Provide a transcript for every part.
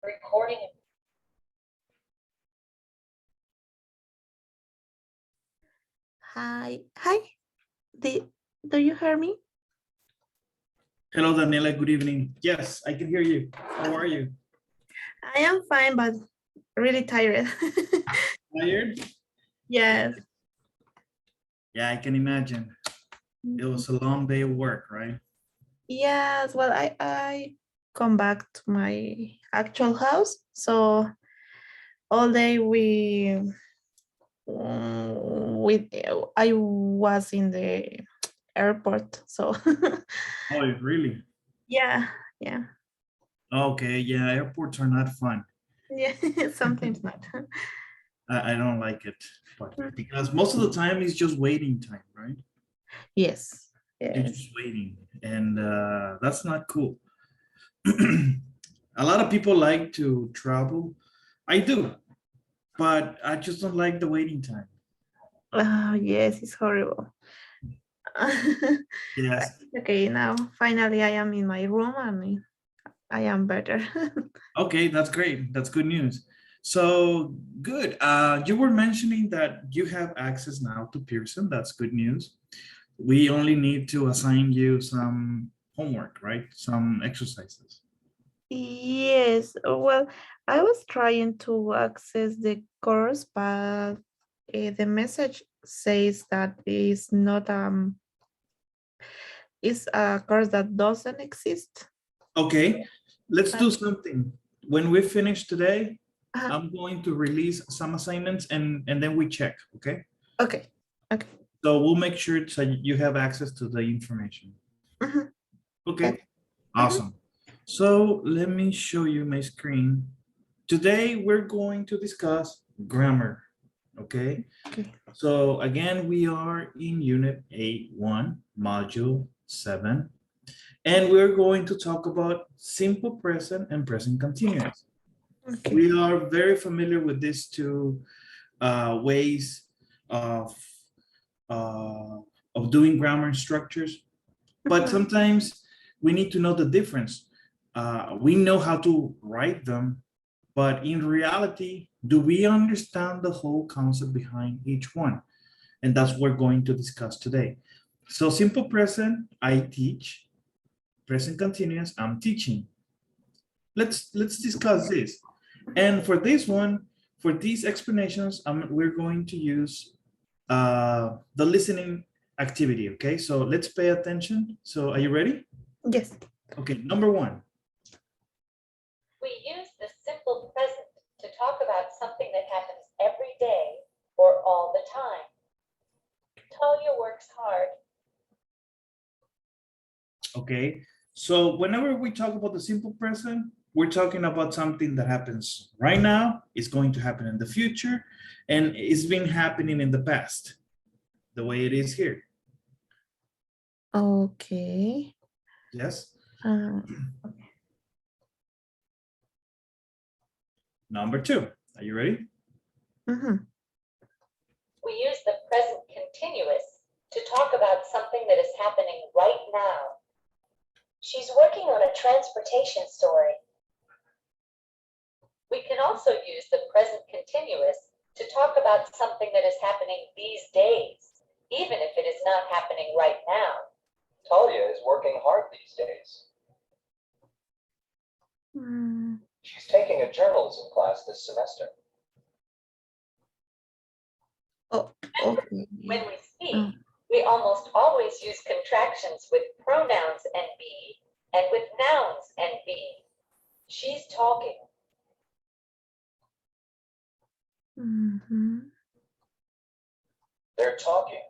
Recording. Hi. Do you hear me? Hello, Daniela. Good evening. Yes, I can hear you. How are you? I am fine, but really tired. Tired? Yes. Yeah, I can imagine. It was a long day of work, right? Yes. Well, I come back to my actual house, so all day I was in the airport. So Oh, really? yeah, yeah, Okay, yeah, airports are not fun. yeah. Sometimes not. I don't like it, but because most of the time it's just waiting time, right? Yes. You're Yes. just waiting, and that's not cool. A lot of people like to travel. I do, but I just don't like the waiting time. Oh, yes, it's horrible. Yes. Okay, now finally I am in my room and I am better. Okay, that's great. That's good news. So good. You were mentioning that you have access now to Pearson. That's good news. We only need to assign you some homework, right? Some exercises. Yes, well, I was trying to access the course, but the message says that it's a course that doesn't exist. Okay, let's do something. When we finish today, Uh, I'm going to release some assignments and then we check, okay? okay, okay. So we'll make sure so you have access to the information. Mhm. Okay, awesome. So let me show you my screen. Today we're going to discuss grammar, okay? Okay. So again, we are in Unit 8.1, Module 7, and we're going to talk about simple present and present continuous. Okay. We are very familiar with these two ways of, uh, of doing grammar structures, but Mhm. sometimes we need to know the difference. We know how to write them, but in reality, do we understand the whole concept behind each one? And that's what we're going to discuss today. So simple present, I teach. Present continuous, I'm teaching. Let's discuss this. And for this one, for these explanations, we're going to use the listening activity, okay? So let's pay attention. So are you ready? Yes. Okay, number one. We use the simple present to talk about something that happens every day or all the time. Talia works hard. Okay, so whenever we talk about the simple present, we're talking about something that happens right now, it's going to happen in the future, and it's been happening in the past, the way it is here. Okay. Yes. Okay. Number two, are you ready? Mhm. We use the present continuous to talk about something that is happening right now. She's working on a transportation story. We can also use the present continuous to talk about something that is happening these days, even if it is not happening right now. Talia is working hard these days. Mm. She's taking a journalism class this semester. Oh, okay. When we speak, Oh. we almost always use contractions with pronouns and be and with nouns and be. She's talking. Mhm. They're talking.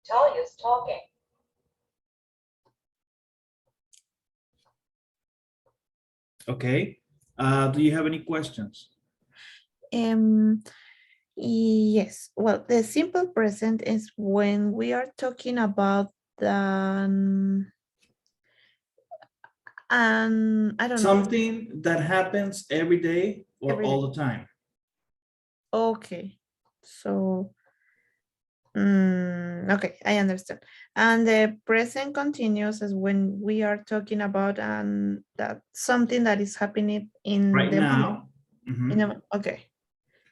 Talia's talking. Okay, do you have any questions? Yes. Well, the simple present is when we are talking about I don't know. Something that happens every day or Every all day. the time. Okay. So Okay, I understand. And the present continuous is when we are talking about that something that is happening in Right the moment. now. Mhm. Okay.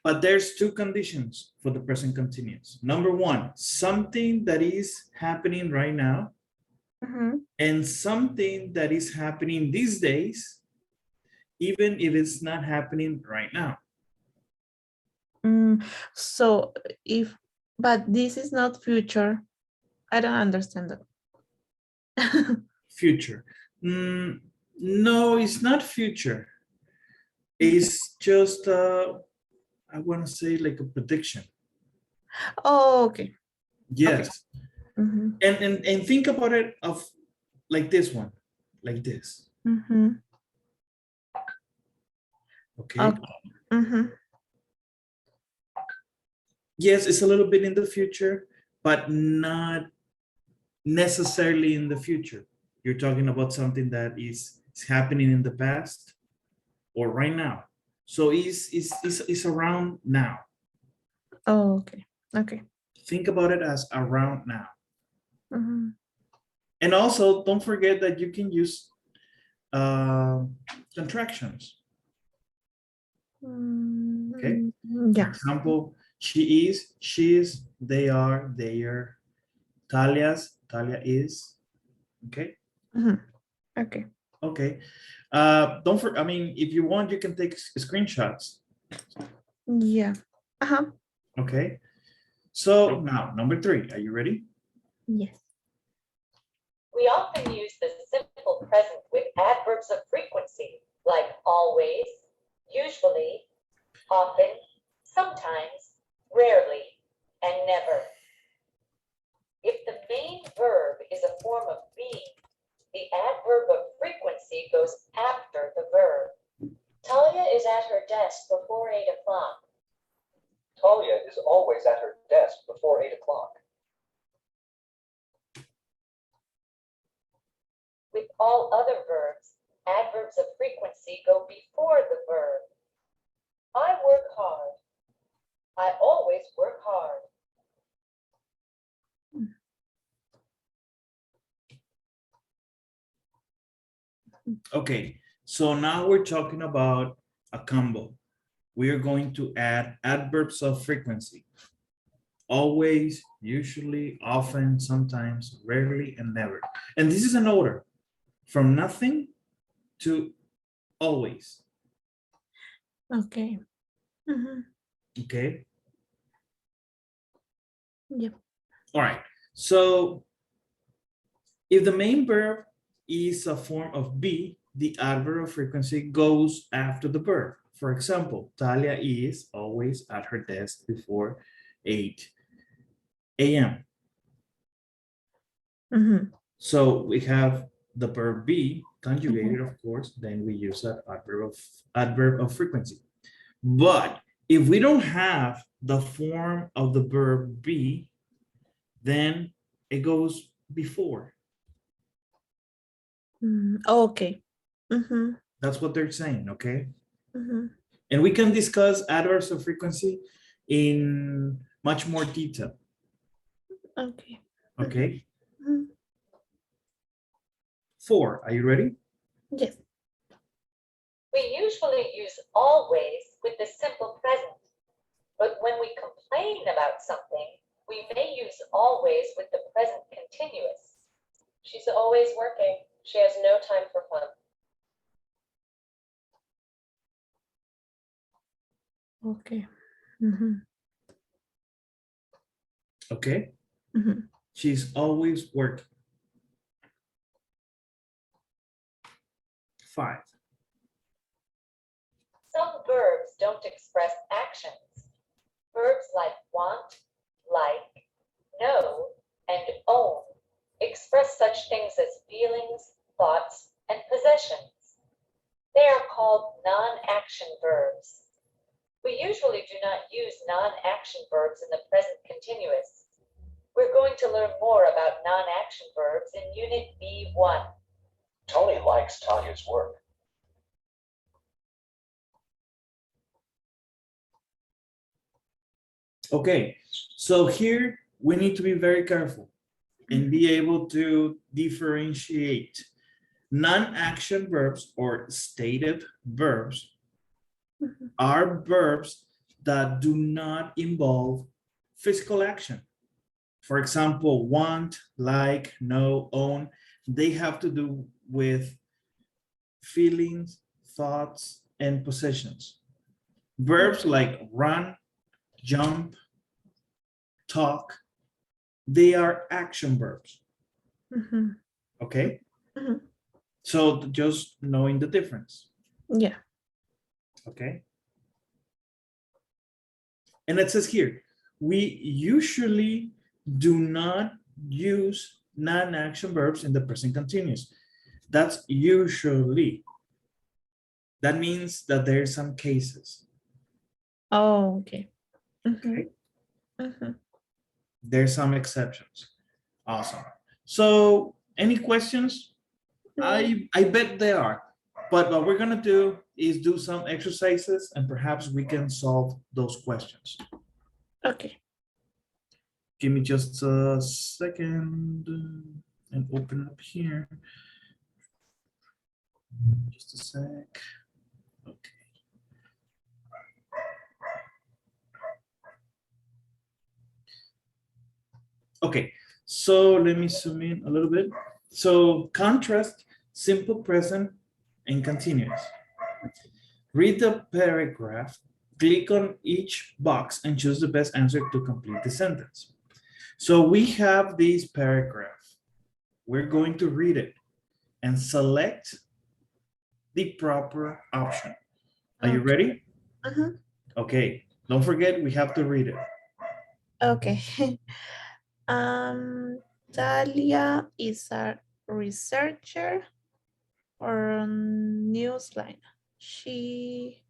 But there's two conditions for the present continuous. Number one, something that is happening right now Mhm. and something that is happening these days, even if it's not happening right now. So but this is not future. I don't understand that. Future. No, it's not future. It's just, I want to say like a prediction. Oh, okay. Yes. Mhm. And think about it of like this one, like this. Mhm. Okay. Okay. Mhm. Yes, it's a little bit in the future, but not necessarily in the future. You're talking about something that is happening in the past or right now. So it's around now. Oh, okay. Okay. Think about it as around now. Mhm. And also don't forget that you can use contractions. Okay. For Yeah. example, she is, she's, they are, Talia is. Okay. Mhm. Okay. Okay. Don't I mean, if you want, you can take screenshots. Yeah. Uh-huh. Okay. So now, number 3, are you ready? Yes. We often use the simple present with adverbs of frequency, like always, usually, often, sometimes, rarely, and never. If the main verb is a form of being, the adverb of frequency goes after the verb. Talia is at her desk before 8 o'clock. Talia is always at her desk before 8 o'clock. With all other verbs, adverbs of frequency go before the verb. I work hard. I always work hard. Okay. So now we're talking about a combo. We are going to add adverbs of frequency. Always, usually, often, sometimes, rarely, and never. And this is an order from nothing to always. Okay. Mhm. Okay. Yep. All right. So if the main verb is a form of be, the adverb of frequency goes after the verb. For example, Talia is always at her desk before 8 a.m. Mhm. So we have the verb be conjugated, of course, then we use that adverb of frequency. But if we don't have the form of the verb be, then it goes before. Okay. Mhm. That's what they're saying, okay? Mhm. And we can discuss adverbs of frequency in much more detail, Okay. okay? Mhm. 4, are you ready? Yes. We usually use always with the simple present, but when we complain about something, we may use always with the present continuous. She's always working. She has no time for fun. Okay. Mhm. Okay, Mhm. she's always working. 5, Some verbs don't express actions. Verbs like want, like, know, and own express such things as feelings, thoughts, and possessions. They are called non-action verbs. We usually do not use non-action verbs in the present continuous. We're going to learn more about non-action verbs in Unit B1. Tony likes Tanya's work. okay. So here we need to be very careful and be able to differentiate non-action verbs or stative verbs Mhm. are verbs that do not involve physical action. For example, want, like, know, own, they have to do with feelings, thoughts, and possessions. Verbs like run, jump, talk, they are action verbs, Mhm. okay? Mhm. So just knowing the difference, Yeah. okay? And it says here, we usually do not use non-action verbs in the present continuous. That's usually. That means that there's some cases. Oh, okay. Mhm. Okay. Mhm. There's some exceptions. Awesome. So any questions? I bet there are. But what we're gonna do is do some exercises and perhaps we can solve those questions. Okay. Give me just a second and open up here. Just a sec. Okay. Okay, so let me zoom in a little bit. So contrast simple present and continuous. Read the paragraph, click on each box and choose the best answer to complete the sentence. So we have this paragraph. We're going to read it and select the proper option. Are you Okay. ready? Mhm. Okay, don't forget we have to read it. Okay. Talia is a researcher or newsline. She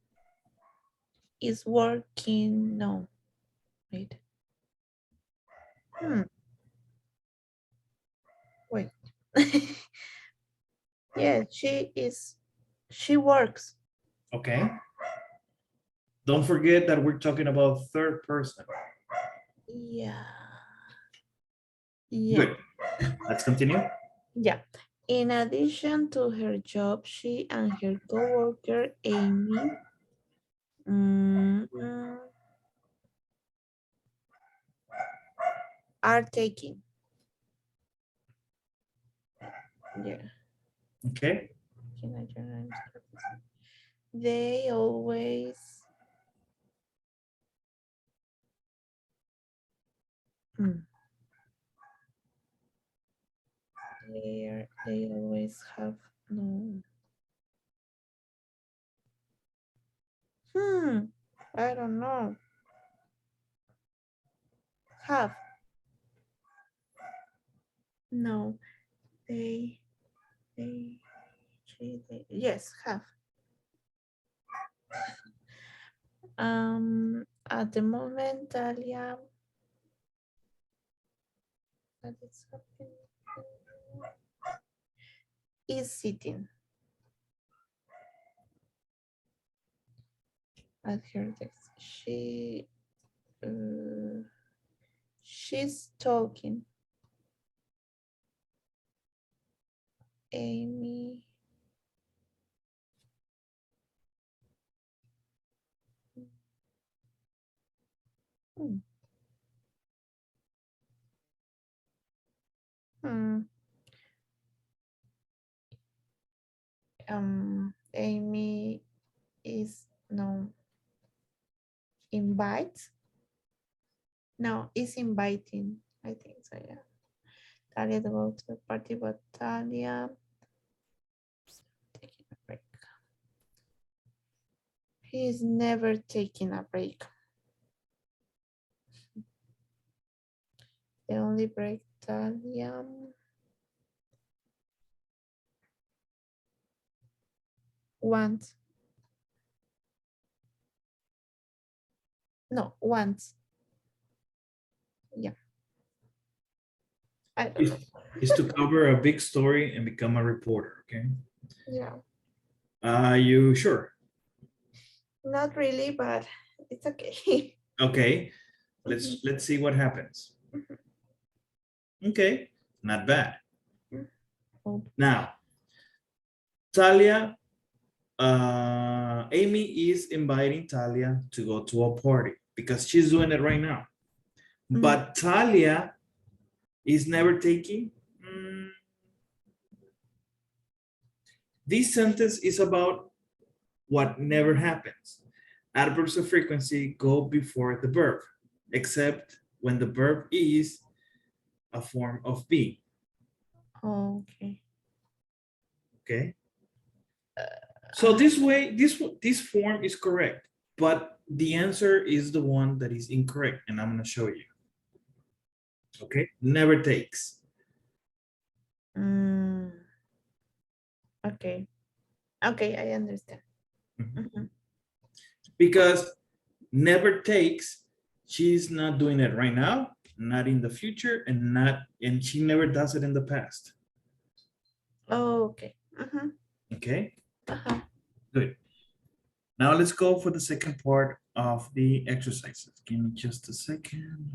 is working. No, wait. Wait. Yeah, she is. She works. Okay. Don't forget that we're talking about third person. Yeah. Yeah. Good. Let's continue. Yeah. In addition to her job, she and her coworker Amy mm, mm, are taking. Yeah. Okay. Can I join? They always mm, they always have no. I don't know. Have no. They they they yes have. At the moment, Talia, that is happening, is sitting at her desk. She's talking. Amy. Hmm. Hmm. Amy is no invite. No, is inviting. I think so. Yeah. Talia to go to the party, but Talia taking a break. He's never taking a break. The only break Talia wants. No, once. Yeah. I don't know. Is to cover a big story and become a reporter, okay? Yeah. Are you sure? Not really, but it's okay. Okay, let's see what happens. Okay, not bad. Oh. Now, Talia, Amy is inviting Talia to go to a party because she's doing it right now. But Talia is never taking. This sentence is about what never happens. Adverbs of frequency go before the verb, except when the verb is a form of be. Okay. Okay. So this way, this form is correct, but the answer is the one that is incorrect, and I'm going to show you. Okay, never takes. Okay. Okay, I understand. Because never takes, she's not doing it right now, not in the future, and she never does it in the past. Oh, okay. Okay. Good. Now let's go for the second part of the exercises. Give me just a second.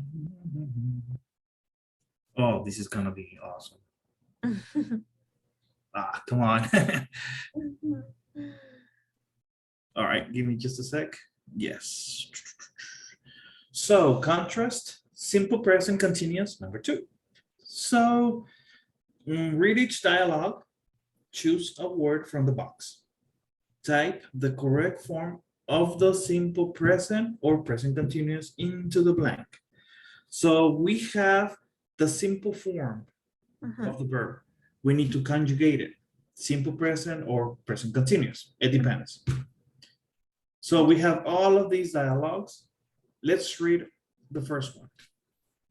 Oh, this is gonna be awesome. Come on. All right, give me just a sec. Yes. So contrast, simple present continuous, number 2. So read each dialogue, choose a word from the box. Type the correct form of the simple present or present continuous into the blank. So we have the simple form of the verb. We need to conjugate it. Simple present or present continuous. It depends. So we have all of these dialogues. Let's read the first one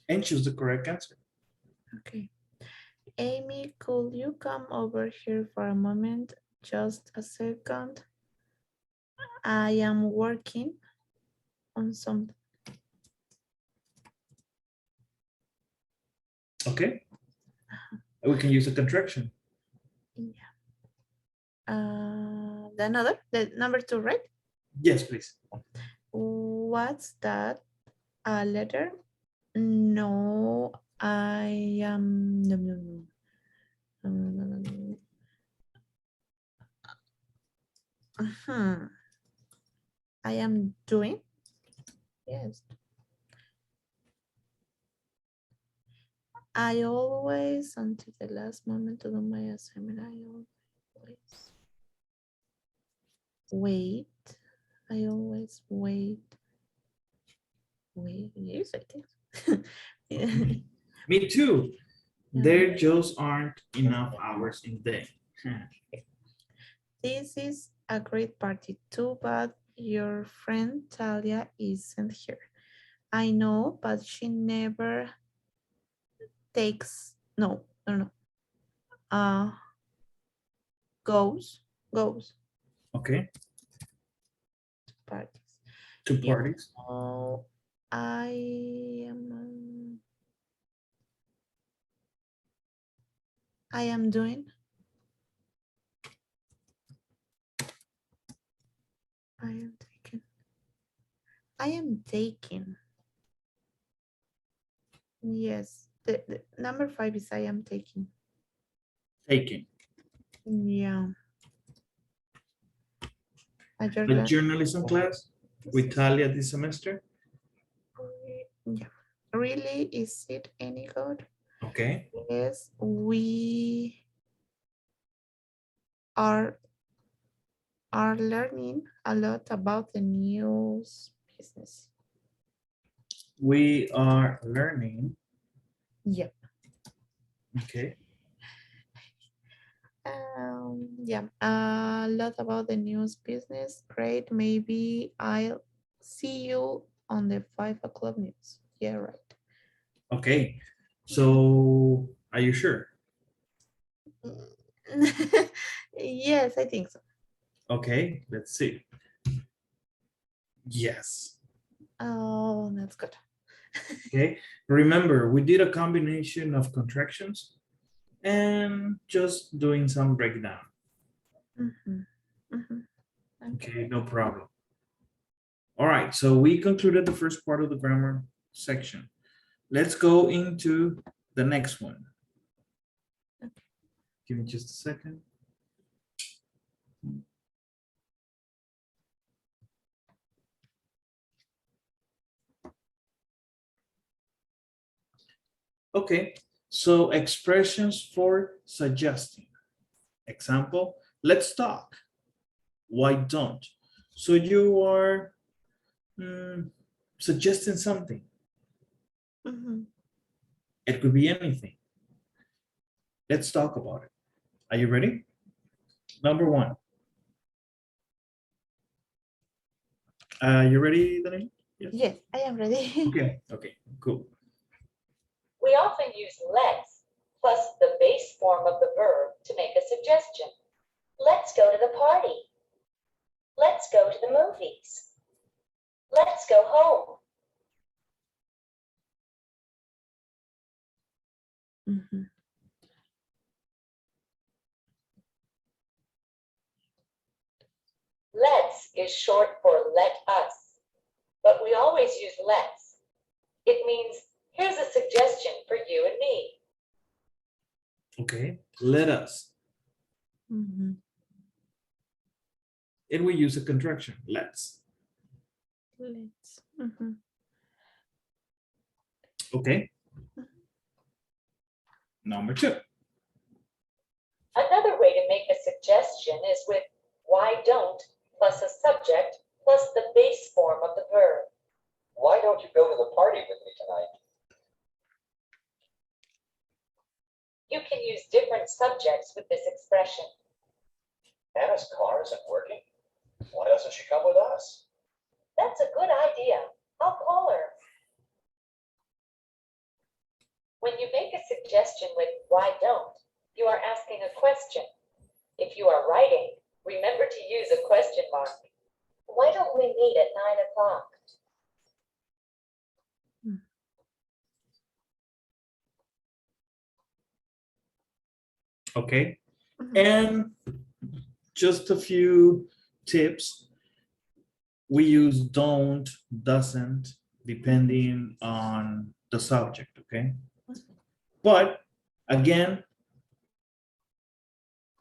and choose the correct answer. Okay. Amy, could you come over here for a moment? Just a second. I am working on something. Okay. We can use a contraction. Yeah. The number 2, right? Yes, please. What's that? A letter? No, I am. No. I am doing. Yes. I always, until the last moment to do my assignment, I always wait. I always wait. Yes, I think. Yeah. Me too. Yeah. There just aren't enough hours in the day. This is a great party too, but your friend Talia isn't here. I know, but she never takes, no. Goes Okay. to parties. To parties. Oh, I am doing. I am taking. Yes, the number 5 is I am taking. Taking. Yeah. The journalism class with Talia this semester. Yeah. Really, is it any good? Okay. Yes, we are learning a lot about the news business. We are learning. Yep. Okay. Yeah, a lot about the news business. Great. Maybe I'll see you on the 5 o'clock news. Yeah, right. Okay. So are you sure? Yes, I think so. Okay, let's see. Yes. Oh, that's good. Okay. Remember, we did a combination of contractions and just doing some breakdown. Okay, no problem. All right, so we concluded the first part of the grammar section. let's go into the next one. Okay. Give me just a second. Okay, so expressions for suggesting. Example, let's talk. Why don't? So you are suggesting something. Mhm. It could be anything. Let's talk about it. Are you ready? Number one. You ready, Daniel? Yes, I am ready. Okay, cool. We often use let's plus the base form of the verb to make a suggestion. Let's go to the party. Let's go to the movies. Let's go home. Mhm. Let's is short for let us, but we always use let's. It means here's a suggestion for you and me. Okay, let us. Mhm. And we use a contraction, let's. Let's. Mhm. Okay. Number two. Another way to make a suggestion is with why don't plus a subject plus the base form of the verb. Why don't you go to the party with me tonight? You can use different subjects with this expression. Anna's car isn't working. Why doesn't she come with us? That's a good idea. I'll call her. When you make a suggestion with why don't, you are asking a question. If you are writing, remember to use a question mark. Why don't we meet at 9 o'clock? Okay. Mhm. And just a few tips. We use don't, doesn't, depending on the subject, okay? But again,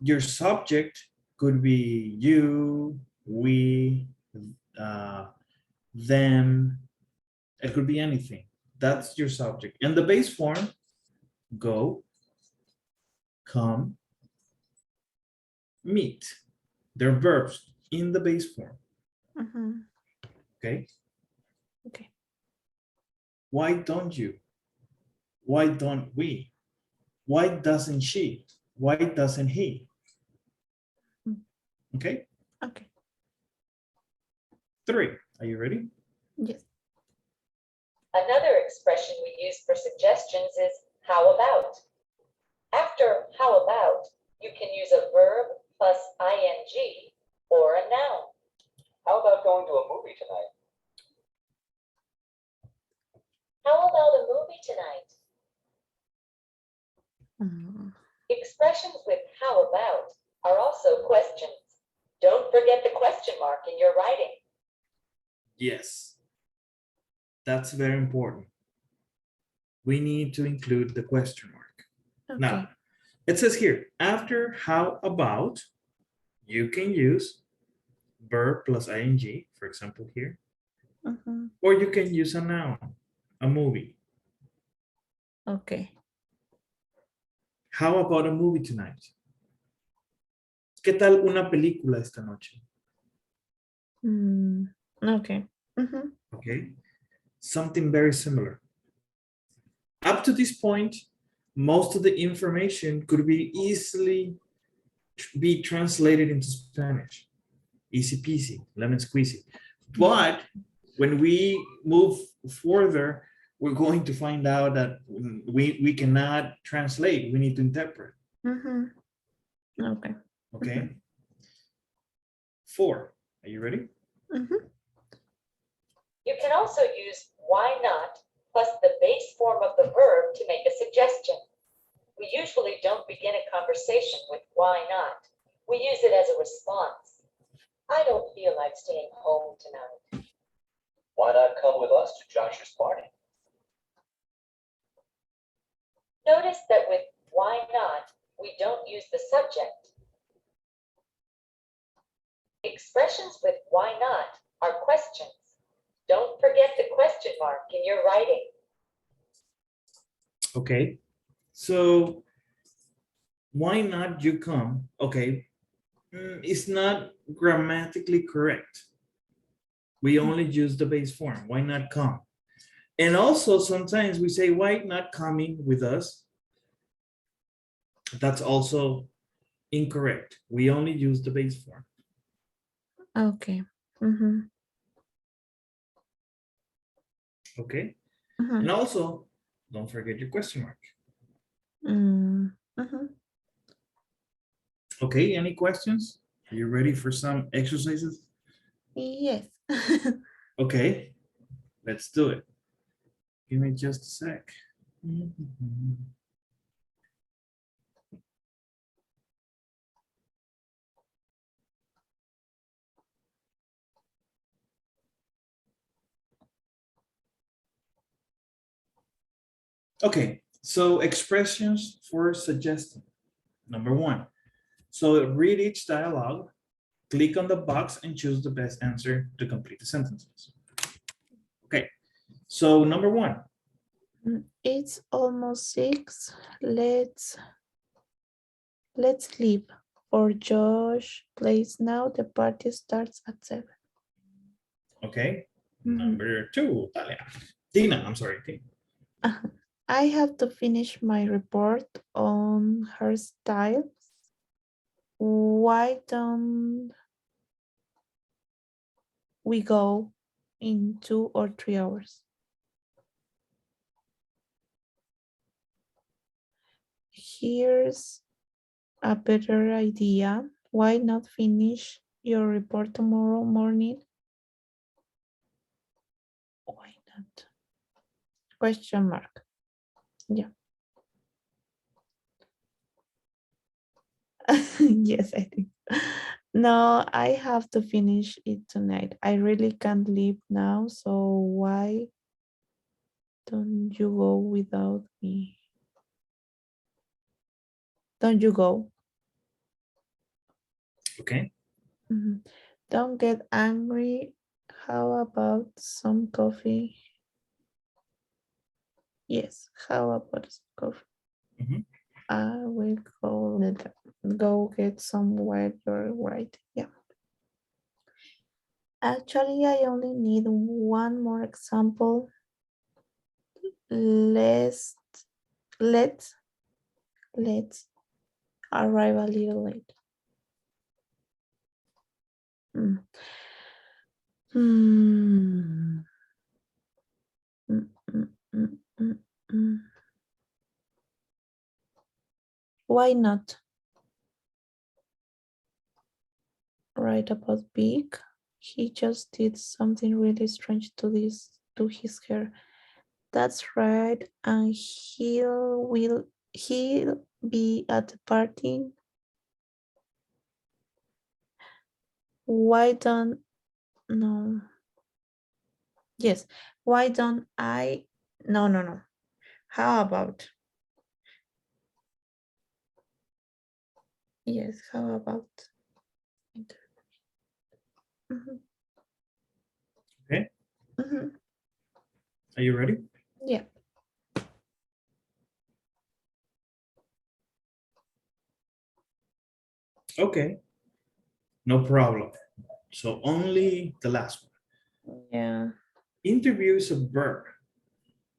your subject could be you, we, them. It could be anything. That's your subject. And the base form, go, come, meet. They're verbs in the base form, Mhm. okay? Okay. Why don't you? Why don't we? Why doesn't she? Why doesn't he? Okay, Okay. 3. Are you ready? Yes. Another expression we use for suggestions is how about. After how about, you can use a verb plus ing or a noun. How about going to a movie tonight? How about a movie tonight? Mhm. Expressions with how about are also questions. Don't forget the question mark in your writing. Yes. That's very important. We need to include the question mark. Okay. Now, it says here, after how about, you can use verb plus ing, for example here, Mhm. or you can use a noun, a movie. Okay. How about a movie tonight? ¿Qué tal una película esta noche? Okay. Mhm. Okay, something very similar. Up to this point, most of the information could be easily be translated into Spanish. Easy peasy, lemon squeezy. But when we move further, we're going to find out that we cannot translate, we need to interpret. Mhm. Okay. Okay. 4. Are you ready? Mhm. You can also use why not plus the base form of the verb to make a suggestion. We usually don't begin a conversation with why not. We use it as a response. I don't feel like staying home tonight. Why not come with us to Josh's party? Notice that with why not, we don't use the subject. Expressions with why not are questions. Don't forget the question mark in your writing. Okay, so why not you come? Okay, it's not grammatically correct. We only use the base form. Why not come? And also sometimes we say, why not coming with us? That's also incorrect. We only use the base form. Okay. Mm-hmm. Okay. Mm-hmm. And also, don't forget your question mark. Mm-hmm. Okay, any questions? Are you ready for some exercises? Yes. Okay, let's do it. Give me just a sec. Okay, so expressions for suggesting. Number one. So read each dialogue, click on the box and choose the best answer to complete the sentences. Okay, so number one. It's almost 6. Let's leave. For Josh plays now. The party starts at 7. Okay, number two, Talia. Tina, I'm sorry, Tina. I have to finish my report on hairstyles. Why don't we go in 2 or 3 hours? Here's a better idea. Why not finish your report tomorrow morning? Why not? Question mark. Yeah. Yes, I think. No, I have to finish it tonight. I really can't leave now, so why don't you go without me? Don't you go? Okay. Don't get angry. How about some coffee? Yes, how about some coffee? I will go get some while you're right. Yeah. Actually, I only need one more example. Let's arrive a little late. Mm. Mm. Mm, mm, mm, mm, mm. Why not? Right about Big. He just did something really strange to his hair. That's right, and he'll be at the party. Why don't no? Yes. Why don't I? No. How about? Yes. How about? Okay. Are you ready? Yeah. Okay. No problem. So only the last one. Yeah. Interview is a verb.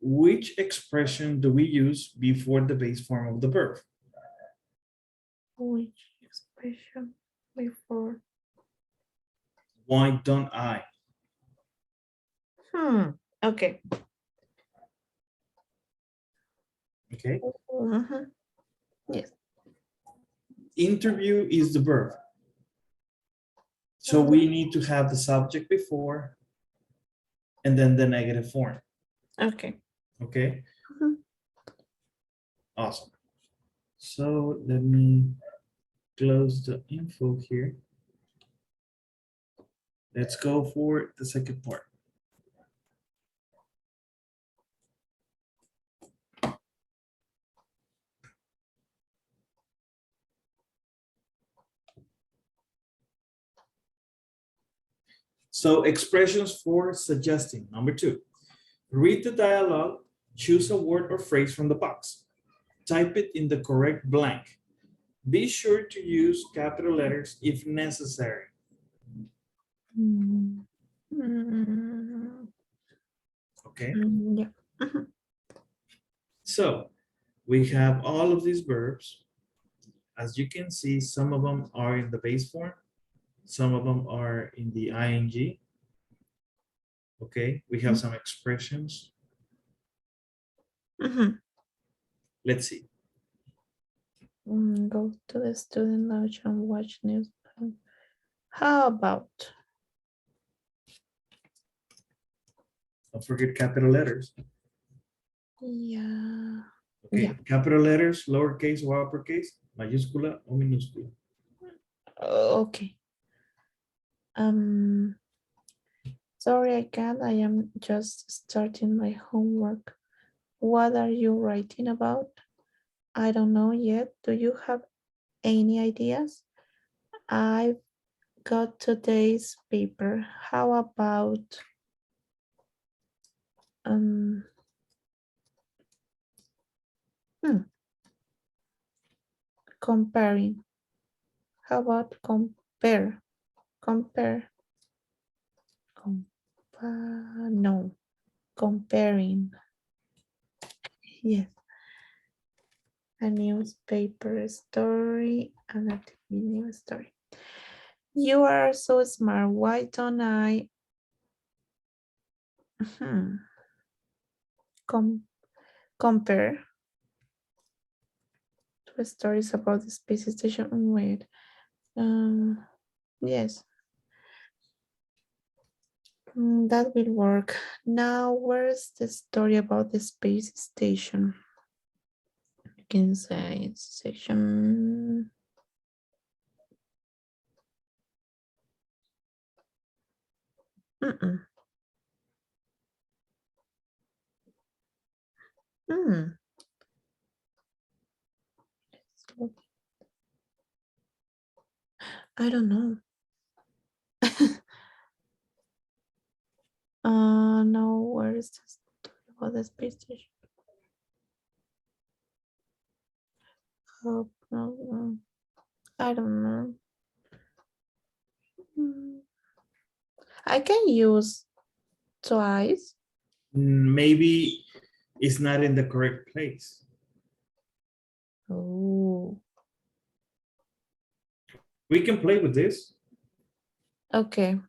Which expression do we use before the base form of the verb? Which expression before? Why don't I? Okay. Okay. Yes. Interview is the verb. So we need to have the subject before and then the negative form. Okay. Okay. Awesome. So let me close the info here. Let's go for the second part. So expressions for suggesting. Number 2, read the dialogue, choose a word or phrase from the box. Type it in the correct blank. Be sure to use capital letters if necessary. Mm, mm, Okay, yeah. Mhm. so we have all of these verbs. As you can see, some of them are in the base form. Some of them are in the ing. Okay, we have some expressions. Mhm. Let's see. Go to the student lounge and watch news. How about? Don't forget capital letters. Yeah. Okay, Yeah. capital letters, lowercase or uppercase, mayúscula o minúscula. Okay. Sorry, I can't. I am just starting my homework. What are you writing about? I don't know yet. Do you have any ideas? I've got today's paper. How about um comparing? How about compare? Compare. No. Comparing. Yes. A newspaper story and a TV news story. You are so smart. Why don't I compare two stories about the space station? Wait. Yes. That will work. Now, where's the story about the space station? You can say it's section. Mm-mm. Hmm. I don't know. No, where is the story about the space station? Oh, no, I don't know. I can use twice. Maybe it's not in the correct place. Oh, We can play with this. okay.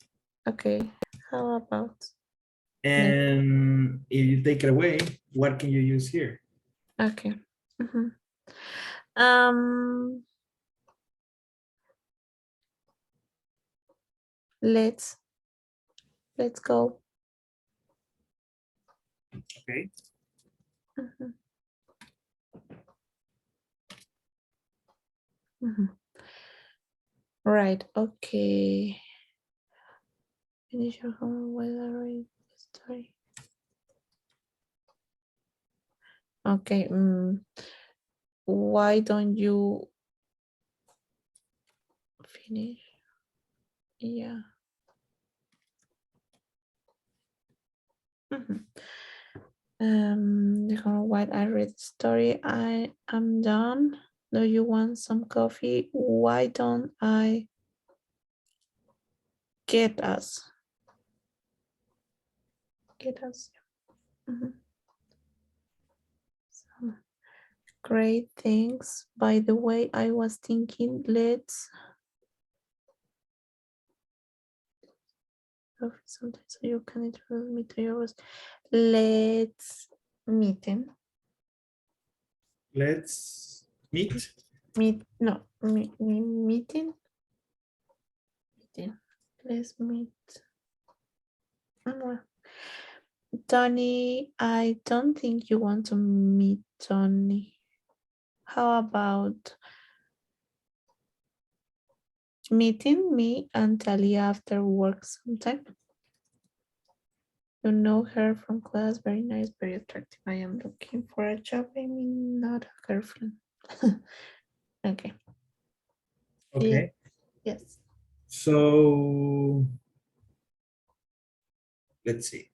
Okay. How about next? And if you take it away, what can you use here? Okay. Um, let's go. Okay. Mhm. Mhm. Right. Okay. Finish your homework while I read the story. Okay. Why don't you finish? Yeah. The homework while I read the story. I am done. Do you want some coffee? Why don't I get us? Get us. Some great things. By the way, I was thinking, let's something so you can introduce me to yours. Let's meeting. Let's meet. No, meeting. Let's meet. Tony, I don't think you want to meet Tony. How about meeting me and Talia after work sometime? You know her from class, very nice, very attractive. I am looking for a job, I mean, not a girlfriend. Okay. Okay. Yes. So Let's see.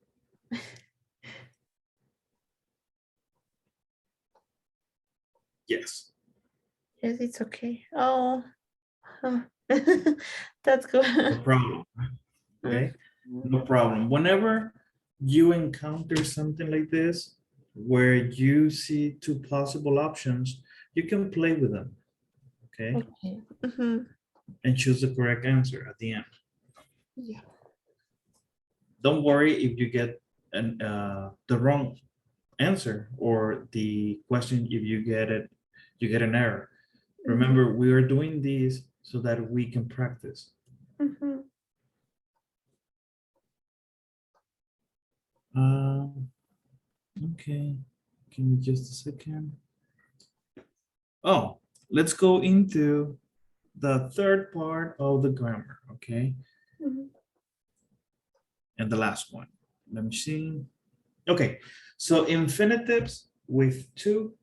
Yes. Yes, it's okay. Oh, that's No good. problem. Okay. No problem. Whenever you encounter something like this, where you see two possible options, you can play with them. Okay. Okay. Mhm. And choose the correct answer at the end. Yeah. Don't worry if you get the wrong answer or the question if you get it, you get an error. Remember, we are doing this so that we can practice. Mhm. Okay, give me just a second. Oh, let's go into the third part of the grammar, okay? Mhm. And the last one. Let me see. Okay, so infinitives with to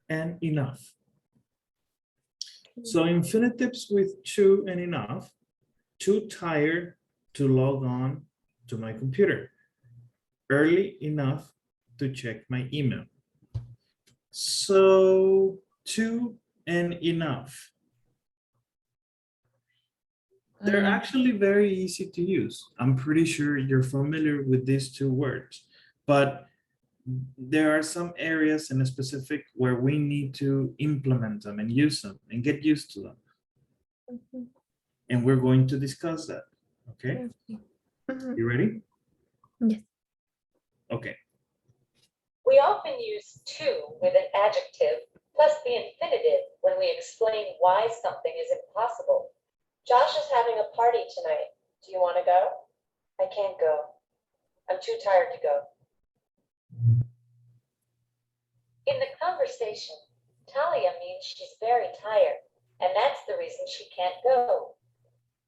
and enough. So infinitives with to and enough, too tired to log on to my computer, early enough to check my email. So to and enough. They're actually very easy to use. I'm pretty sure you're familiar with these two words, but there are some areas in a specific where we need to implement them and use them and get used to them. Mhm. And we're going to discuss that. Okay, Mhm. you ready? Yes. Okay. We often use to with an adjective plus the infinitive when we explain why something is impossible. Josh is having a party tonight. Do you want to go? I can't go. I'm too tired to go. In the conversation, Talia means she's very tired, and that's the reason she can't go.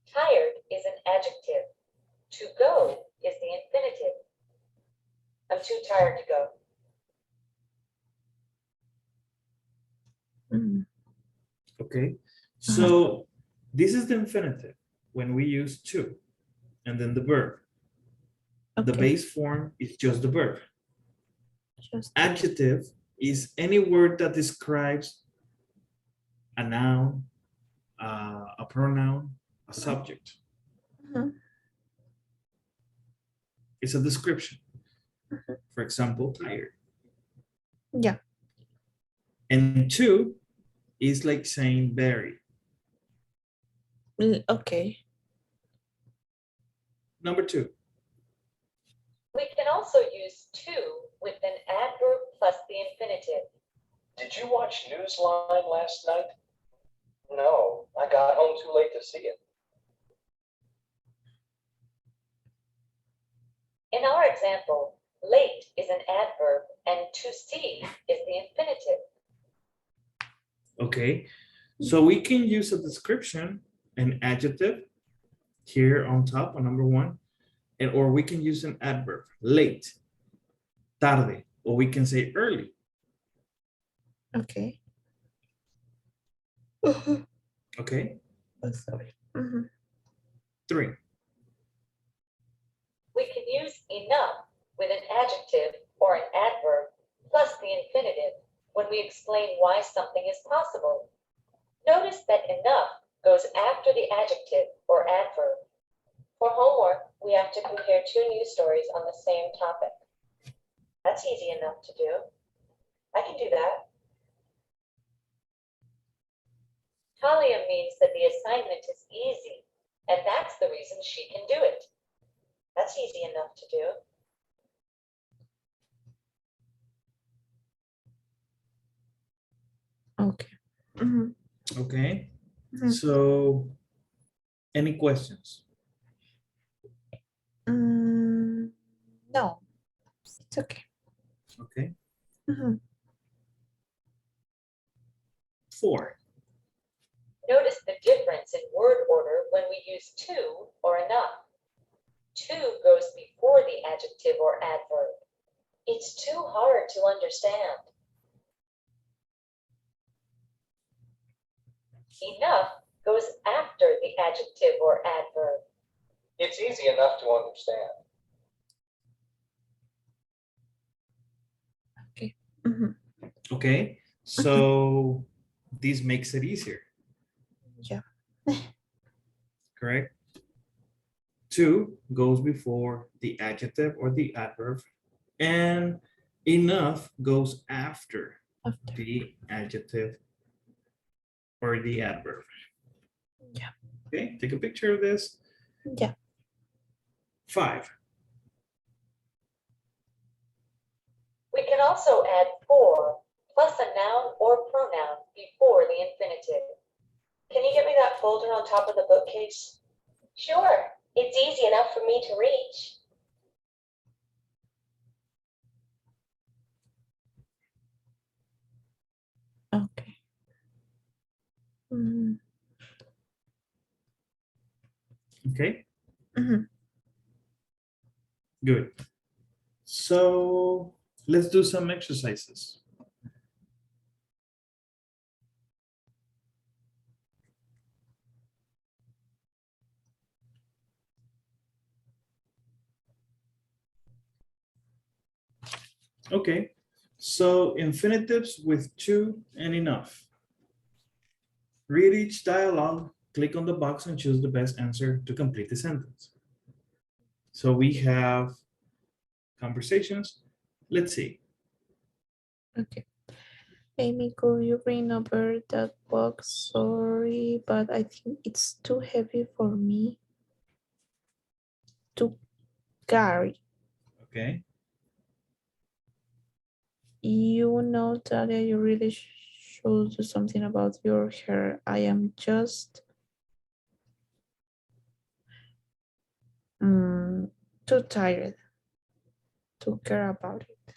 Tired is an adjective. To go is the infinitive. I'm too tired to go. Mhm. Okay. So this is the infinitive when we use to and then the verb. The Okay. base form is just the verb. Just Adjective is any word that describes a noun, a pronoun, a subject. Mhm. It's a description. For example, tired. Yeah. And to is like saying very. Okay. Number two. We can also use to with an adverb plus the infinitive. Did you watch Newsline last night? No, I got home too late to see it. In our example, late is an adverb and to see is the infinitive. Okay. So we can use a description, an adjective here on top on number one, and or we can use an adverb, late, tarde, or we can say early. Okay. Okay. Oh, sorry. Mhm. Three. We can use enough with an adjective or an adverb plus the infinitive when we explain why something is possible. Notice that enough goes after the adjective or adverb. For homework, we have to compare two news stories on the same topic. That's easy enough to do. I can do that. Talia means that the assignment is easy, and that's the reason she can do it. That's easy enough to do. Okay. Mhm. Okay. Mhm. So any questions? No, it's okay. Okay. Mhm. Four. Notice the difference in word order when we use to or enough. To goes before the adjective or adverb. It's too hard to understand. Enough goes after the adjective or adverb. It's easy enough to understand. Okay, so this makes it easier, Yeah. correct? To goes before the adjective or the adverb, and enough goes after After. the adjective or the adverb. Yeah. Okay, take a picture of this. Yeah. 5. We can also add for plus a noun or pronoun before the infinitive. Can you get me that folder on top of the bookcase? Sure, it's easy enough for me to reach. Okay. Mm, Okay, mhm. good. So let's do some exercises. Okay, so infinitives with to and enough. Read each dialogue, click on the box and choose the best answer to complete the sentence. So we have conversations. Let's see. Okay. Amy, could you bring over that box? Sorry, but I think it's too heavy for me to carry. Okay. You know, Talia, you really should do something about your hair. I am just too tired to care about it.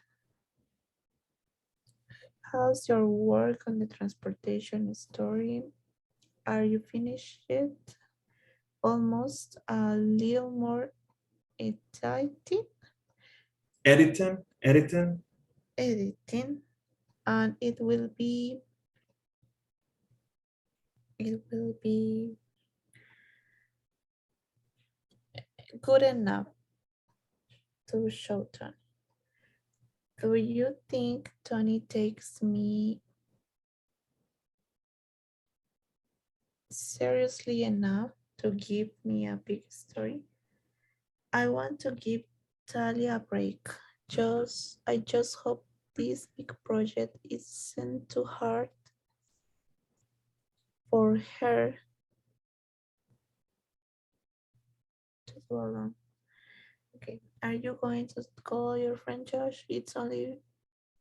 How's your work on the transportation story? Are you finished yet? Almost a little more exciting Editing. editing, and it will be good enough to show Tony. Do you think Tony takes me seriously enough to give me a big story? I want to give Talia a break. I just hope this big project isn't too hard for her to do alone. Okay, are you going to call your friend Josh? It's only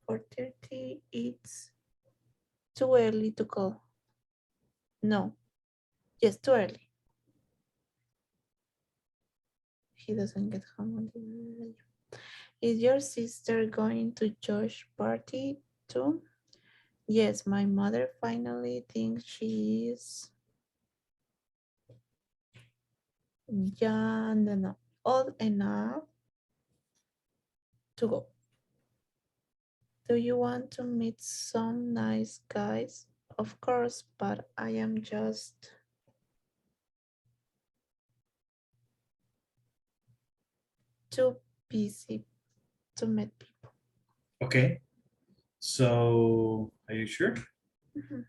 4:30. It's too early to call. No, yes, too early. He doesn't get home on the. Is your sister going to Josh's party too? Yes, my mother finally thinks she is. Yeah, no, old enough to go. Do you want to meet some nice guys? Of course, but I am just too busy to meet people. Okay. So are you sure? Mhm.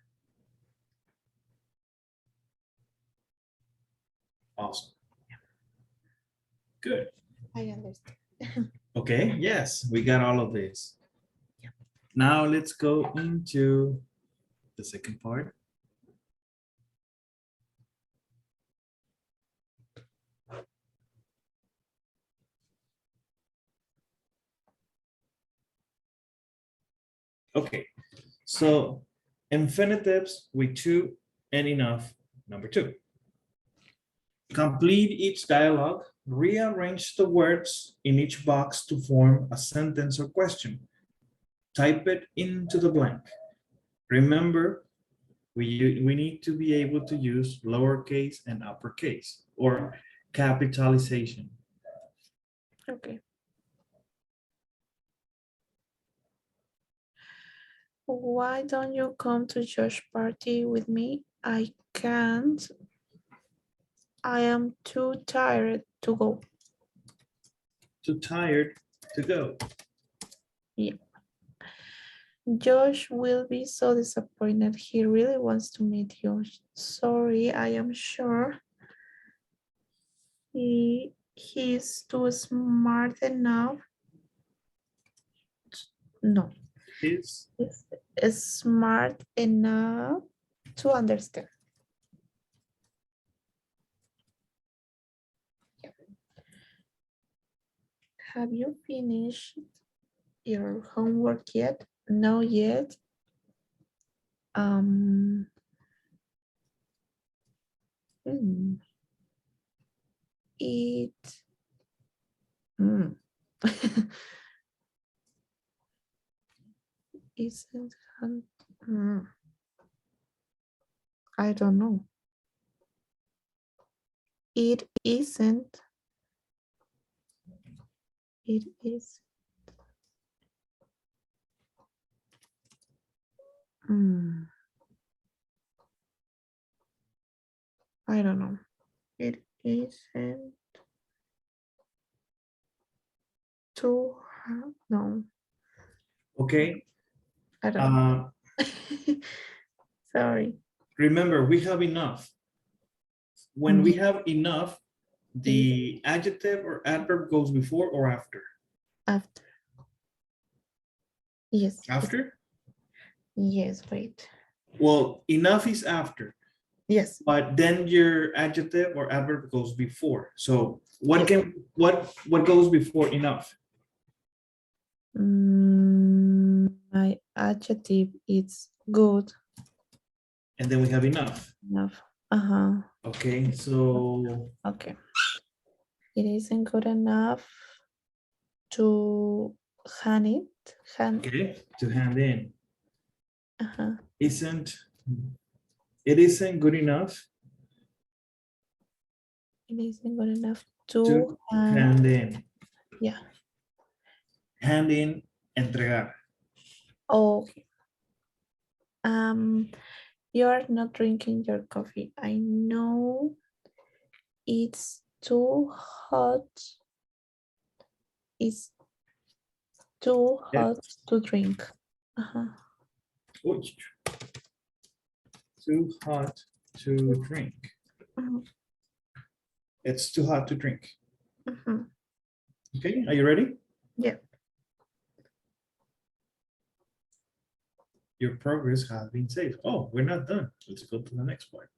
Awesome. Good. I understand. Okay. Yes, we got all of this. Now let's go into the second part. Okay, so infinitives with to and enough, number 2. Complete each dialogue, rearrange the words in each box to form a sentence or question. Type it into the blank. Remember, we need to be able to use lowercase and uppercase or capitalization. Okay. Why don't you come to Josh's party with me? I can't. I am too tired to go. Too tired to go. Yeah. Josh will be so disappointed. He really wants to meet you. Sorry, I am sure he's too smart enough. No, Is is smart enough to understand. Have you finished your homework yet? No yet. Hmm. It isn't I don't know. It isn't. It is. I don't know. It isn't too hard. No, okay. I don't know. Sorry. Remember, we have enough. When we have enough, the adjective or adverb goes before or after? After. Yes. After? Yes, wait. Well, enough is after, Yes. but then your adjective or adverb goes before. So what Yes. what goes before enough? My adjective is good. And then we have enough. Enough. Okay, so Okay. It isn't good enough to hand it. okay, to hand in. It It isn't good enough isn't good enough to to hand in. Yeah. Hand in, entregar. Okay. You're not drinking your coffee. I know it's too hot. It's too hot to drink. Too hot to drink. It's too hot to drink. Okay, are you ready? Yeah. Your progress has been saved. Oh, we're not done. Let's go to the next part.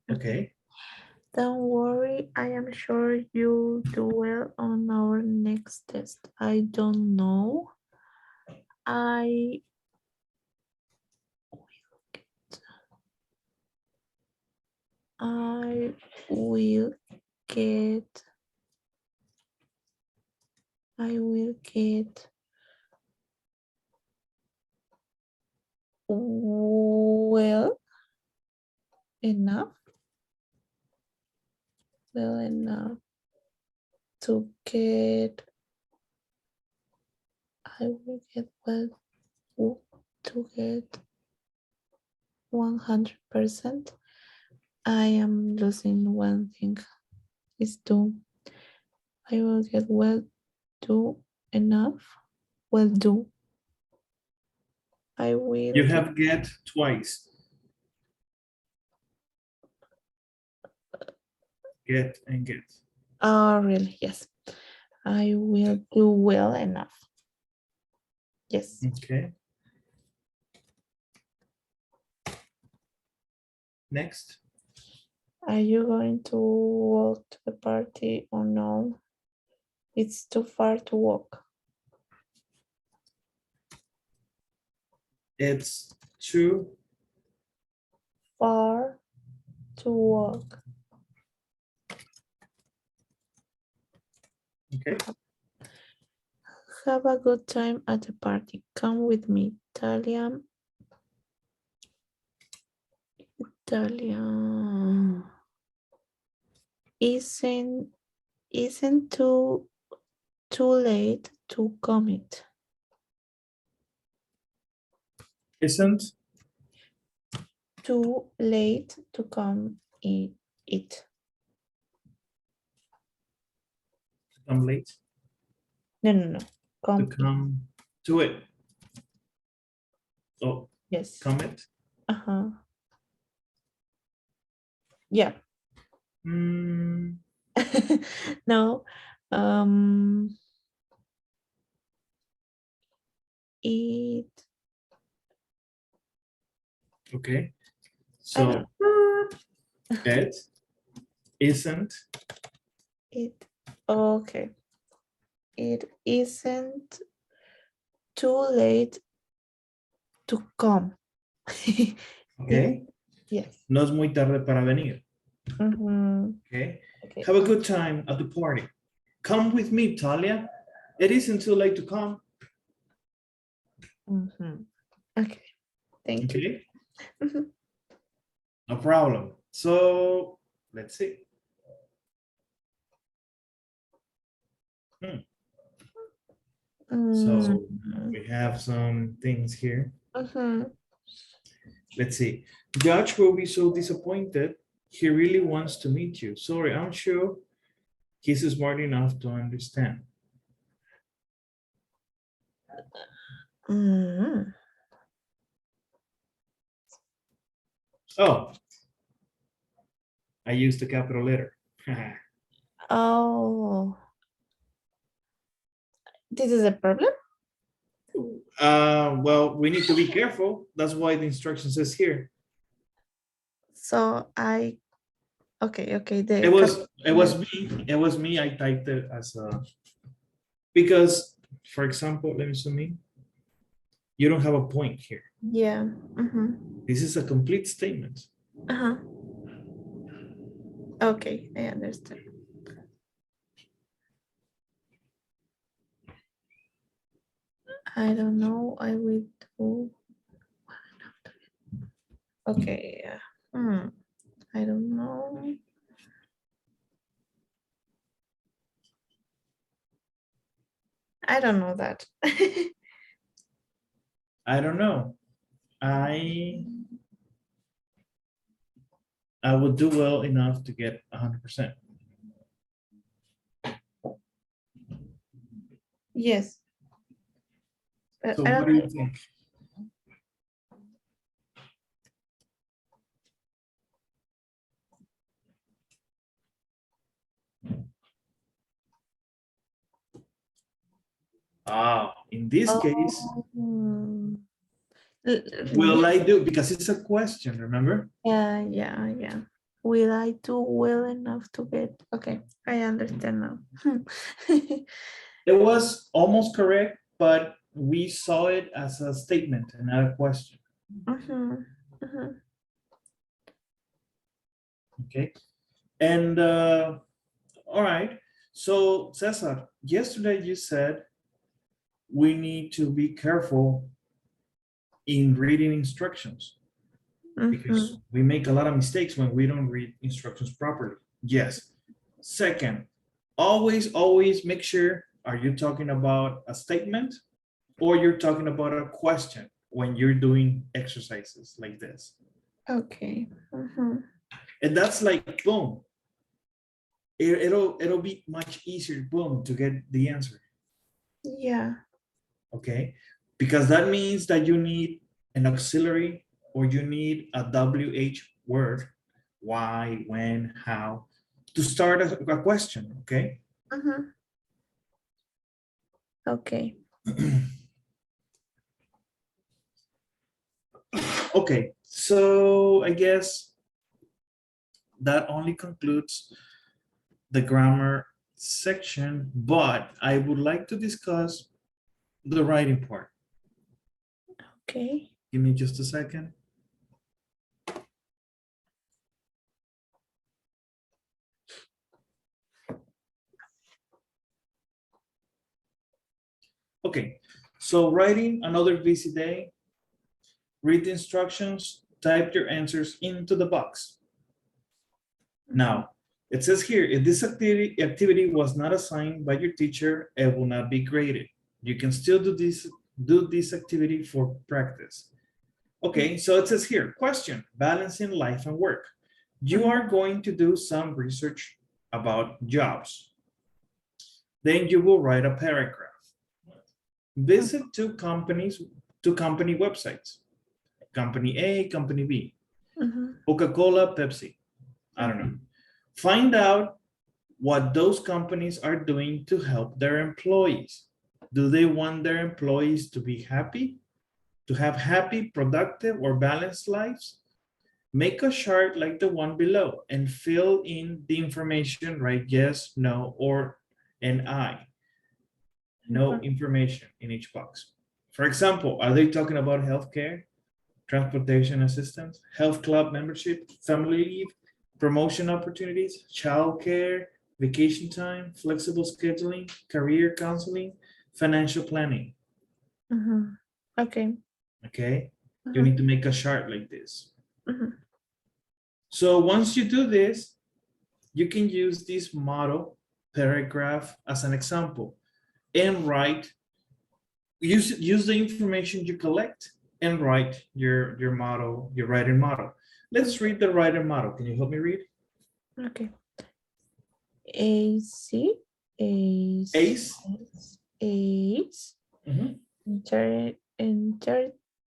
Okay. Don't worry, I am sure you'll do well on our next test. I don't know. I will get well enough to get I will get well to get 100%. I am losing one thing is do. I will get well do enough. Well do. I will You have get twice. Get and get. Oh, really? Yes. I will do well enough. Yes. Okay. Next. Are you going to walk to the party or no? It's too far to walk. It's too far to walk. Okay. Have a good time at the party. Come with me. Italian. Isn't too late to commit. Isn't too late to come eat. come late. No. To Come. come to it. Oh, Yes. comment. Uh-huh. Yeah. Mm, No. It. okay. I don't So it isn't. It. Okay. It isn't too late to come. Okay. Yes. No es muy tarde para venir. Mhm. Okay. Okay. Have a good time at the party. Come with me, Talia. It isn't too late to come. Mhm. Okay. Thank you. Okay. Mhm. No problem. So let's see. So Mm. we have some things here. Mhm. Let's see. Judge will be so disappointed. He really wants to meet you. Sorry, I'm sure he's smart enough to understand. Mm. Oh, I used the capital letter. Oh, this is a problem? Well, we need to be careful. That's why the instruction says here. So okay. It was me. I typed it as a, because, for example, let me zoom in. You don't have a point here. Yeah. This is a complete statement. Uh-huh. Okay, I understand. I don't know. I will do. Okay. Yeah. I don't know. I don't know that. I don't know. I would do well enough to get 100%. Yes. But So I what don't do you know. think? In this case, Hmm. will I do, because it's a question, remember? Yeah. Will I do well enough to get? Okay, I understand now. It was almost correct, but we saw it as a statement and not a question. Mhm, mhm. Okay. And all right. So Cesar, yesterday you said we need to be careful in reading instructions because we make a lot of mistakes when we don't read instructions properly. Yes. Second, always make sure, are you talking about a statement or you're talking about a question when you're doing exercises like this? Okay. Mhm. And that's like, boom, it'll be much easier, boom, to get the answer. Yeah. Okay, because that means that you need an auxiliary or you need a WH word, why, when, how, to start a question. Okay. Mhm. Okay. Okay, so I guess that only concludes the grammar section, but I would like to discuss the writing part. Okay. Give me just a second. Okay, so writing another busy day, read the instructions, type your answers into the box. Now, it says here, if this activity was not assigned by your teacher, it will not be graded. You can still do this activity for practice. Okay, so it says here, question, balancing life and work. You are going to do some research about jobs. Then you will write a paragraph. Visit two company websites. Company A, company B. Mhm. Coca-Cola, Pepsi. I don't know. Find out what those companies are doing to help their employees. Do they want their employees to be happy? To have happy, productive, or balanced lives? Make a chart like the one below and fill in the information, right? Yes, no, or an I. No information in each box. For example, are they talking about healthcare, transportation assistance, health club membership, family leave, promotion opportunities, childcare, vacation time, flexible scheduling, career counseling, financial planning? Mhm. Okay. Okay, you Mhm. need to make a chart like this. Mhm. So once you do this, you can use this model paragraph as an example and write, use the information you collect and write your model, your writing model. Let's read the writing model. Can you help me read? Okay. AC, ACE. ACE. Mhm.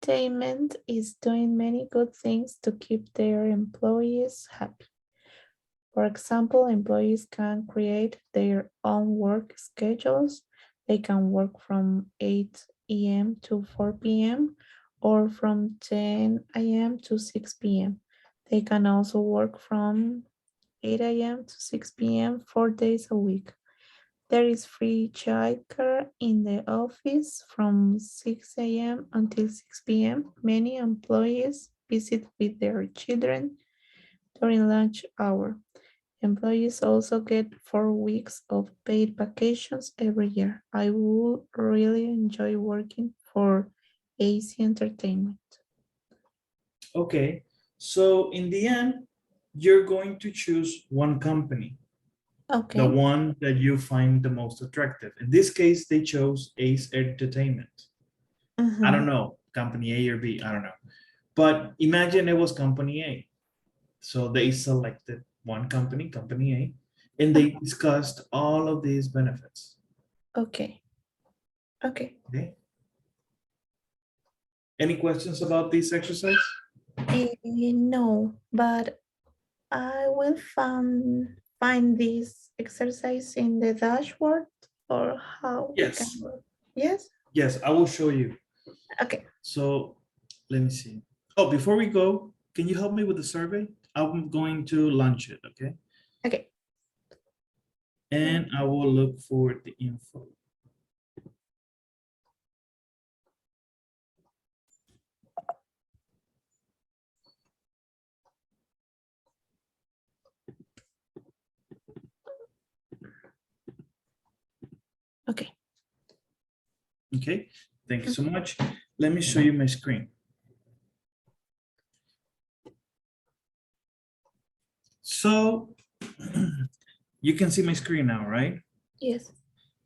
Entertainment is doing many good things to keep their employees happy. For example, employees can create their own work schedules. They can work from 8 a.m. to 4 p.m. or from 10 a.m. to 6 p.m. They can also work from 8 a.m. to 6 p.m. 4 days a week. There is free childcare in the office from 6 a.m. until 6 p.m. Many employees visit with their children during lunch hour. Employees also get 4 weeks of paid vacations every year. I would really enjoy working for AC Entertainment. Okay, so in the end, you're going to choose one company, the Okay. one that you find the most attractive. In this case, they chose Ace Entertainment. I don't Mhm. know, company A or B, I don't know. But imagine it was company A. So they selected one company, company A, and they discussed all of these benefits. Okay. Okay. Okay. Any questions about this exercise? No, but I will find this exercise in the dashboard or how we can Yes. work. Yes? Yes, I will show you. Okay. So let me see. Oh, before we go, can you help me with the survey? I'm going to launch it, okay? Okay. And I will look for the info. Okay. Okay, thank you so much. Let me show you my screen. So you can see my screen now, right? Yes.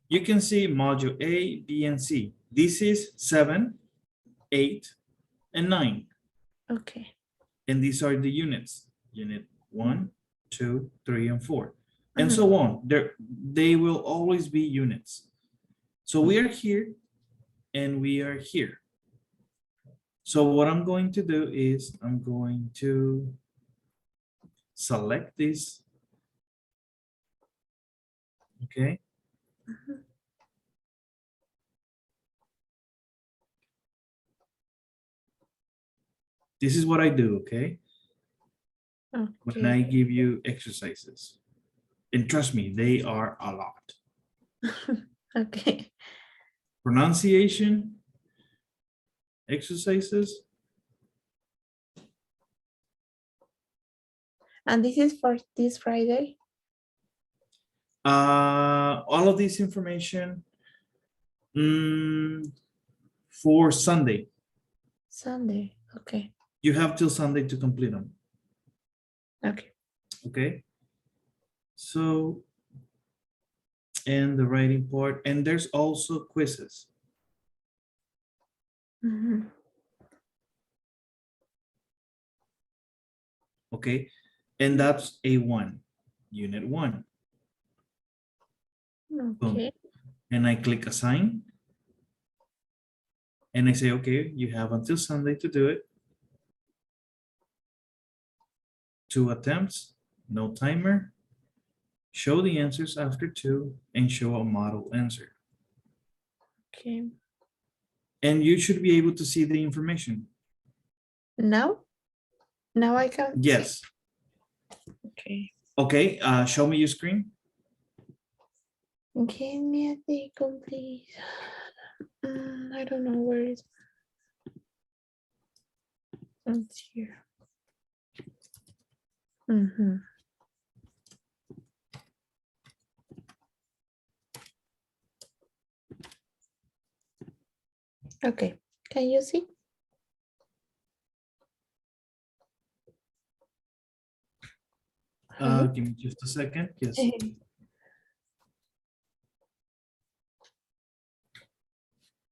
You can see module A, B, and C. This is 7, 8, and 9. Okay. And these are the units. Unit 1, 2, 3, and 4. And Mhm. so on. They will always be units. So we are here and we are here. So what I'm going to do is I'm going to select this. Okay. This is what I do, okay? When I Okay. give you exercises. And trust me, they are a lot. Okay. Pronunciation, exercises. And this is for this Friday? All of this information for Sunday. Sunday. Okay. You have till Sunday to complete them. Okay. Okay. So, and the writing part, and there's also quizzes. Mhm. Okay. And that's A1, unit 1. Boom. Okay. And I click assign. And I say, okay, you have until Sunday to do it. 2 attempts, no timer. Show the answers after 2 and show a model answer. Okay. And you should be able to see the information. Now? Now I can see. Yes. Okay. Okay, show me your screen. Give me a second, please. I don't know where it's. It's here. Mm-hmm. Okay, can you see? Hi. Give me just a second. Yes.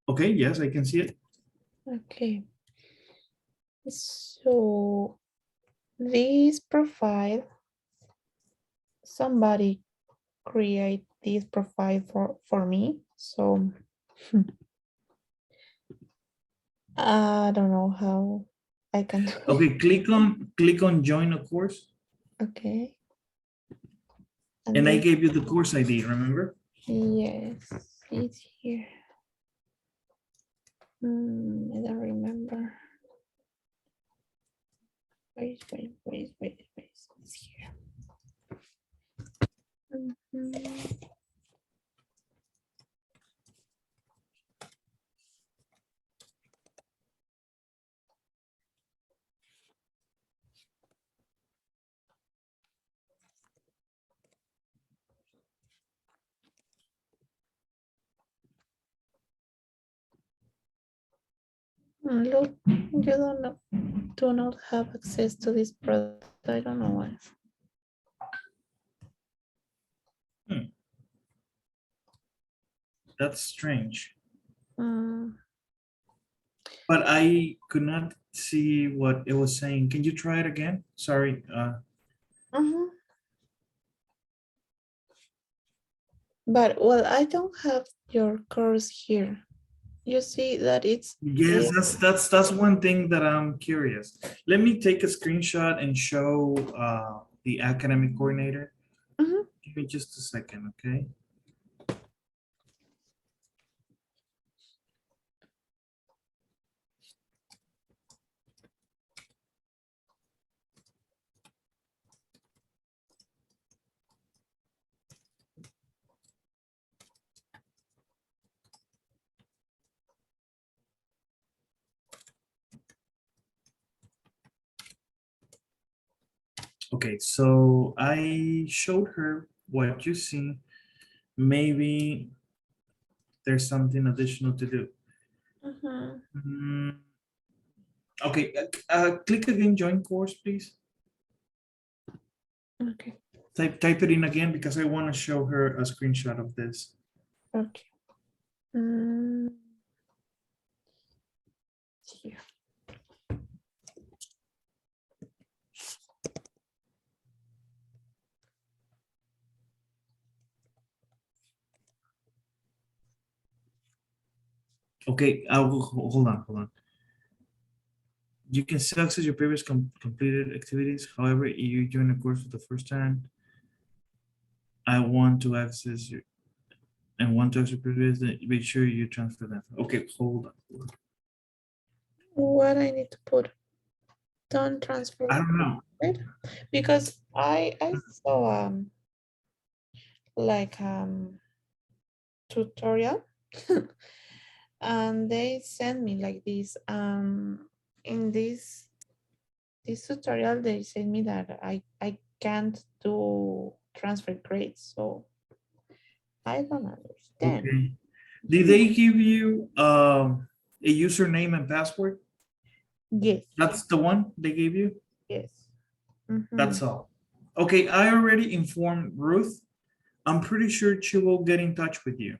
Okay, yes, I can see it. Okay. So this profile, somebody create this profile for me. So I don't know how I can do it. Okay, click on join a course. Okay. And I then- gave you the course ID, remember? yes, it's here. I don't remember. Wait. It's here. Mhm. Look, you don't know, do not have access to this product. I don't know why. That's strange. Mm, But I could not see what it was saying. Can you try it again? Sorry. mhm. But well, I don't have your course here. You see that it's Yes, that's one thing that I'm curious. Let me take a screenshot and show the academic coordinator. Mhm. Give me just a second, okay? Okay, so I showed her what you see. Maybe there's something additional to do. Mhm. Mm, okay, click again, join course, please. Okay. Type it in again because I want to show her a screenshot of this. Okay. Mm, here. Okay, hold on. You can still access your previous completed activities. However, you join a course for the first time. I want to access your and want to access previous. Make sure you transfer them. Okay, hold on. What I need to put? Don't transfer. I don't know. Right? Because I saw like tutorial and they sent me like this in this tutorial they sent me that I can't do transfer grades, so I don't understand. Okay. Did they give you a username and password? Yes. That's the one they gave you? Yes. Mhm. That's all. Okay, I already informed Ruth. I'm pretty sure she will get in touch with you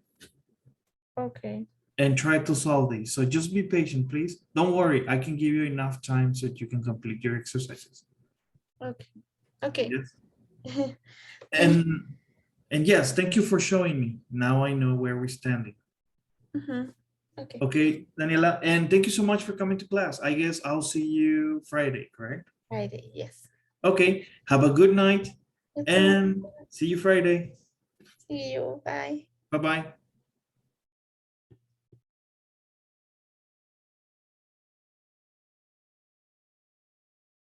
Okay. and try to solve these. So just be patient, please. Don't worry, I can give you enough time so that you can complete your exercises. Okay. Okay. Yes. And yes, thank you for showing me. Now I know where we're standing. Mhm. Okay. Okay, Daniela, and thank you so much for coming to class. I guess I'll see you Friday, correct? Friday, yes. Okay, have a good night You too. and see you Friday. See you. Bye. Bye-bye.